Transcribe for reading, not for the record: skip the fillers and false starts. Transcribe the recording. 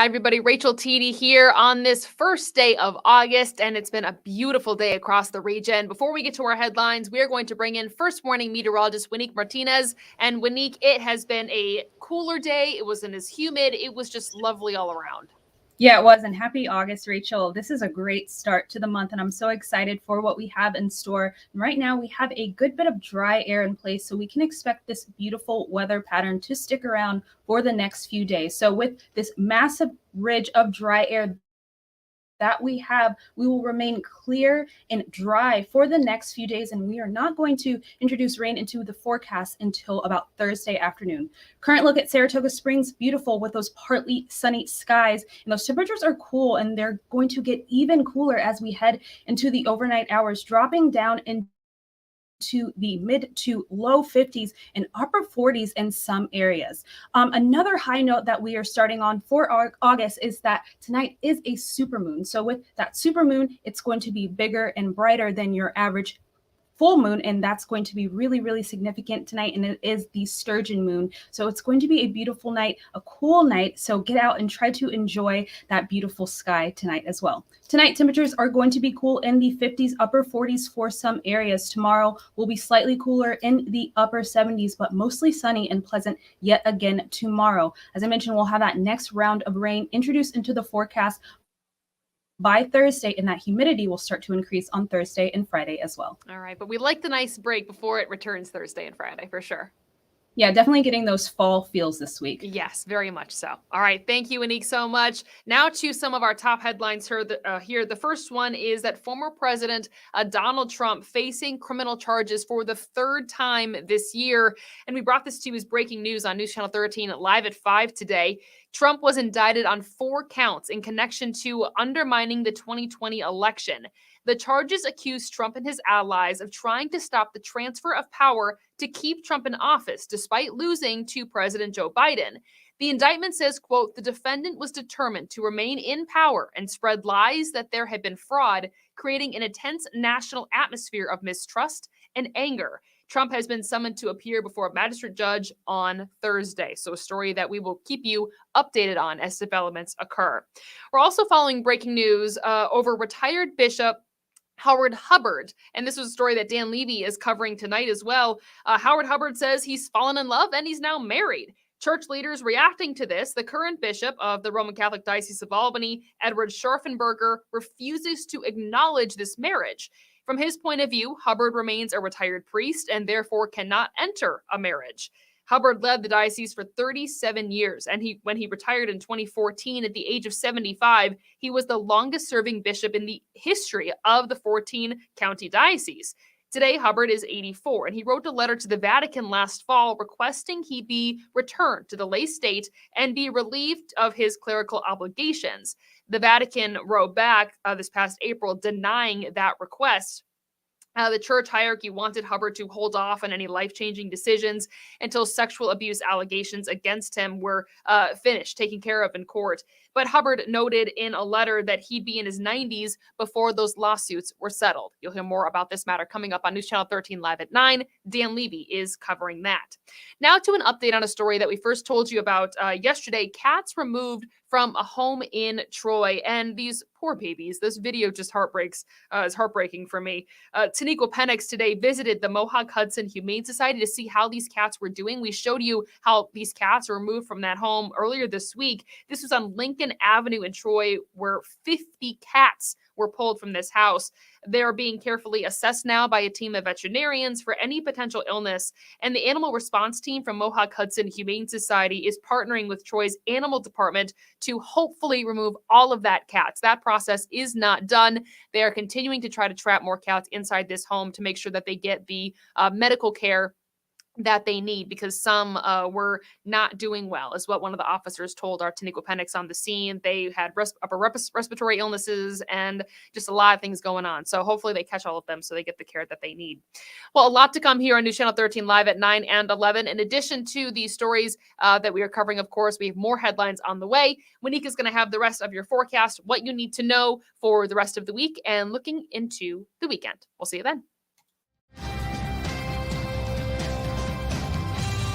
Hi, everybody. Rachel Teedy here on this first day of August, and it's been a beautiful day across the region. Before we get to our headlines, we are going to bring in first warning meteorologist Winique Martinez. And Winique, it has been a cooler day. It wasn't as humid. It was just lovely all around. Yeah, it was. And happy August, Rachel. This is a great start to the month, and I'm so excited for what we have in store. And right now, we have a good bit of dry air in place, so we can expect this beautiful weather pattern to stick around for the next few days. So, with this massive ridge of dry air that we have, we will remain clear and dry for the next few days, and we are not going to introduce rain into the forecast until about Thursday afternoon. Current look at Saratoga Springs, beautiful with those partly sunny skies, and those temperatures are cool, and they're going to get even cooler as we head into the overnight hours, dropping down into the mid to low 50s and upper 40s in some areas. Another high note that we are starting on for August is that tonight is a supermoon. So with that supermoon, it's going to be bigger and brighter than your average full moon, and that's going to be really, really significant tonight, and it is the sturgeon moon. So it's going to be a beautiful night, a cool night, so get out and try to enjoy that beautiful sky tonight as well. Tonight, temperatures are going to be cool in the 50s, upper 40s for some areas. Tomorrow will be slightly cooler in the upper 70s, but mostly sunny and pleasant yet again tomorrow. As I mentioned, we'll have that next round of rain introduced into the forecast by Thursday, and that humidity will start to increase on Thursday and Friday as well. All right, but we like the nice break before it returns Thursday and Friday for sure. Yeah, definitely getting those fall feels this week. Yes, very much so. All right. Thank you, Winique, so much. Now to some of our top headlines here. The first one is that former President Donald Trump facing criminal charges for the third time this year. And we brought this to you as breaking news on News Channel 13 live at 5 today. Trump was indicted on 4 counts in connection to undermining the 2020 election. The charges accuse Trump and his allies of trying to stop the transfer of power to keep Trump in office, despite losing to President Joe Biden. The indictment says, quote, the defendant was determined to remain in power and spread lies that there had been fraud, creating an intense national atmosphere of mistrust and anger. Trump has been summoned to appear before a magistrate judge on Thursday. So a story that we will keep you updated on as developments occur. We're also following breaking news over retired Bishop Howard Hubbard. And this was a story that Dan Levy is covering tonight as well. Howard Hubbard says he's fallen in love and he's now married. Church leaders reacting to this, the current bishop of the Roman Catholic Diocese of Albany, Edward Scharfenberger, refuses to acknowledge this marriage. From his point of view, Hubbard remains a retired priest and therefore cannot enter a marriage. Hubbard led the diocese for 37 years, and when he retired in 2014 at the age of 75, he was the longest-serving bishop in the history of the 14-county diocese. Today, Hubbard is 84, and he wrote a letter to the Vatican last fall requesting he be returned to the lay state and be relieved of his clerical obligations. The Vatican wrote back this past April denying that request. The church hierarchy wanted Hubbard to hold off on any life-changing decisions until sexual abuse allegations against him were finished, taken care of in court. But Hubbard noted in a letter that he'd be in his 90s before those lawsuits were settled. You'll hear more about this matter coming up on News Channel 13 live at 9. Dan Levy is covering that. Now to an update on a story that we first told you about yesterday. Cats removed from a home in Troy, and these poor babies. This video just is heartbreaking for me. Taniqua Penix today visited the Mohawk Hudson Humane Society to see how these cats were doing. We showed you how these cats were removed from that home earlier this week. This was on Lincoln Avenue in Troy, where 50 cats were pulled from this house. They're being carefully assessed now by a team of veterinarians for any potential illness. And the animal response team from Mohawk Hudson Humane Society is partnering with Troy's animal department to hopefully remove all of that cats. That process is not done. They are continuing to try to trap more cats inside this home to make sure that they get the medical care that they need, because some were not doing well, is what one of the officers told our Taniqua Penix on the scene. They had upper respiratory illnesses and just a lot of things going on. So hopefully they catch all of them so they get the care that they need. Well, a lot to come here on News Channel 13 live at 9 and 11. In addition to these stories that we are covering, of course, we have more headlines on the way. Winique is going to have the rest of your forecast, what you need to know for the rest of the week, and looking into the weekend. We'll see you then.